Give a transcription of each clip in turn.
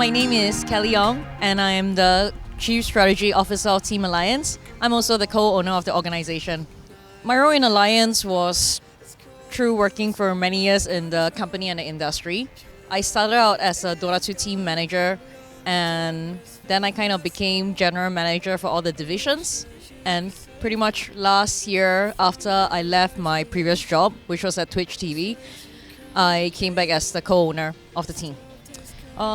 My name is Kelly Ong, and I am the Chief Strategy Officer of Team Alliance. I'm also the co-owner of the organization. My role in Alliance was through working for many years in the company and the industry. I started out as a Dota 2 team manager, and then I kind of became general manager for all the divisions. And pretty much last year, after I left my previous job, which was at Twitch TV, I came back as the co-owner of the team.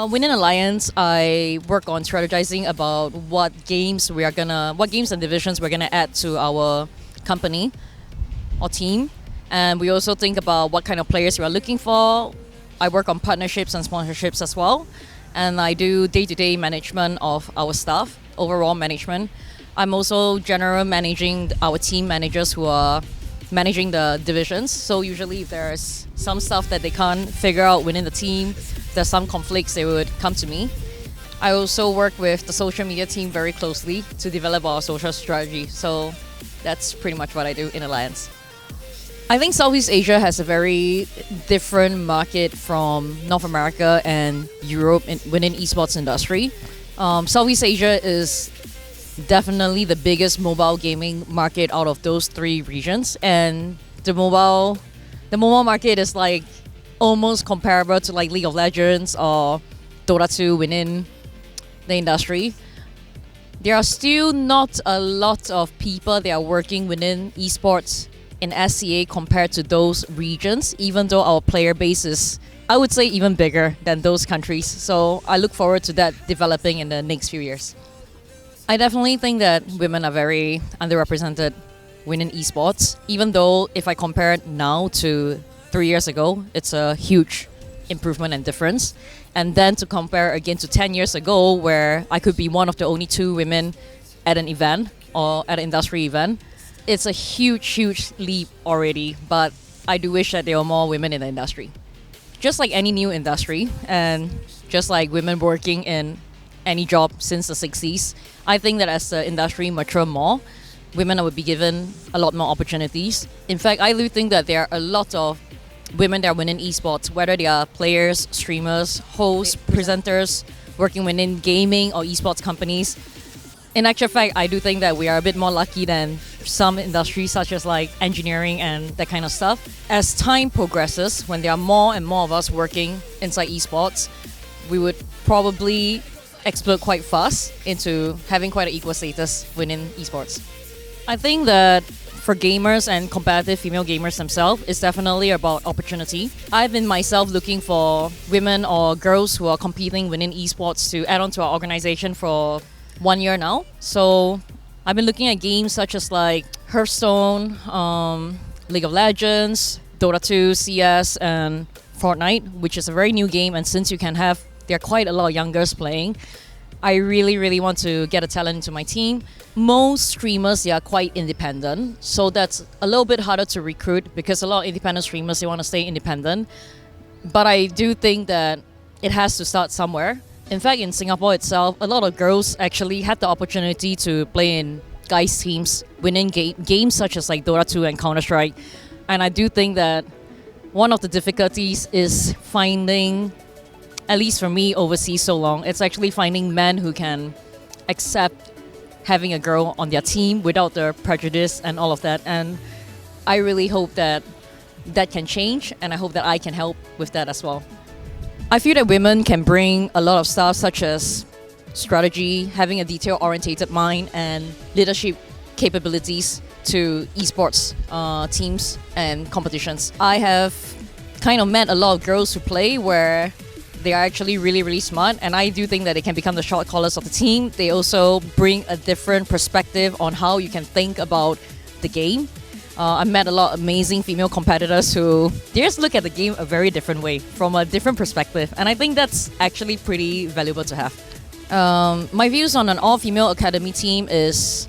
Within Alliance, I work on strategizing about what games and divisions we're gonna add to our company or team, and we also think about what kind of players we are looking for. I work on partnerships and sponsorships as well, and I do day-to-day management of our staff, overall management. I'm also general managing our team managers who are managing the divisions. So usually if there's some stuff that they can't figure out within the team, there's some conflicts, they would come to me. I also work with the social media team very closely to develop our social strategy. So that's pretty much what I do in Alliance. I think Southeast Asia has a very different market from North America and Europe within esports industry. Southeast Asia is definitely the biggest mobile gaming market out of those three regions, and the mobile market is like almost comparable to like League of Legends or Dota 2 within the industry. There are still not a lot of people that are working within esports in SCA compared to those regions, even though our player base is, I would say, even bigger than those countries. So I look forward to that developing in the next few years. I definitely think that women are very underrepresented within esports, even though if I compare it now to 3 years ago, it's a huge improvement and difference. And then to compare again to 10 years ago, where I could be one of the only 2 women at an event or at an industry event, it's a huge leap already, but I do wish that there were more women in the industry. Just like any new industry, and just like women working in any job since the 60s, I think that as the industry mature more, women would be given a lot more opportunities. In fact, I do think that there are a lot of women that are within esports, whether they are players, streamers, hosts, presenters, working within gaming or esports companies. In actual fact, I do think that we are a bit more lucky than some industries such as like engineering and that kind of stuff. As time progresses, when there are more and more of us working inside esports, we would probably explode quite fast into having quite an equal status within esports. I think that for gamers and competitive female gamers themselves, it's definitely about opportunity. I've been myself looking for women or girls who are competing within esports to add on to our organization for 1 year now. So I've been looking at games such as like Hearthstone, League of Legends, Dota 2, CS, and Fortnite, which is a very new game. And since there are quite a lot of youngers playing, I really want to get a talent into my team. Most streamers, they are quite independent, so that's a little bit harder to recruit because a lot of independent streamers, they want to stay independent. But I do think that it has to start somewhere. In fact, in Singapore itself, a lot of girls actually had the opportunity to play in guys' teams within games such as like Dota 2 and Counter-Strike. And I do think that one of the difficulties is finding, at least for me overseas so long, it's actually finding men who can accept having a girl on their team without the prejudice and all of that. And I really hope that that can change, and I hope that I can help with that as well. I feel that women can bring a lot of stuff such as strategy, having a detail-oriented mind, and leadership capabilities to esports teams and competitions. I have kind of met a lot of girls who play where they are actually really smart, and I do think that they can become the shot callers of the team. They also bring a different perspective on how you can think about the game. I've met a lot of amazing female competitors who they just look at the game a very different way, from a different perspective, and I think that's actually pretty valuable to have. My views on an all-female academy team is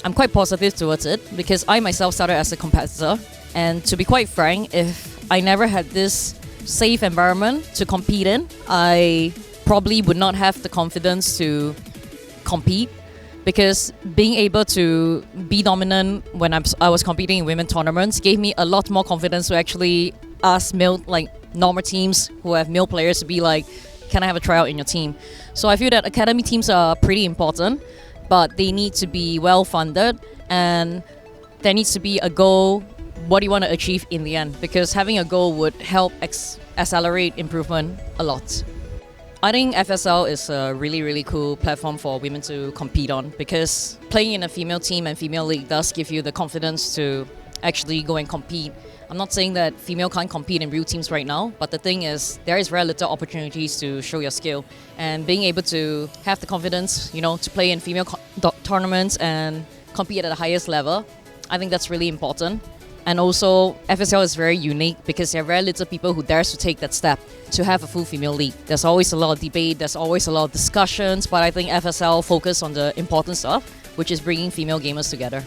I'm quite positive towards it because I myself started as a competitor, and to be quite frank, if I never had this safe environment to compete in, I probably would not have the confidence to compete, because being able to be dominant when I was competing in women tournaments gave me a lot more confidence to actually ask normal teams who have male players to be like, can I have a tryout in your team? So I feel that academy teams are pretty important, but they need to be well funded, and there needs to be a goal. What do you want to achieve in the end? Because having a goal would help accelerate improvement a lot. I think FSL is a really, really cool platform for women to compete on, because playing in a female team and female league does give you the confidence to actually go and compete. I'm not saying that female can't compete in real teams right now, but the thing is, there is very little opportunities to show your skill, and being able to have the confidence, to play in female tournaments and compete at the highest level, I think that's really important. And also, FSL is very unique because there are very little people who dares to take that step to have a full female league. There's always a lot of debate, there's always a lot of discussions, but I think FSL focus on the important stuff, which is bringing female gamers together.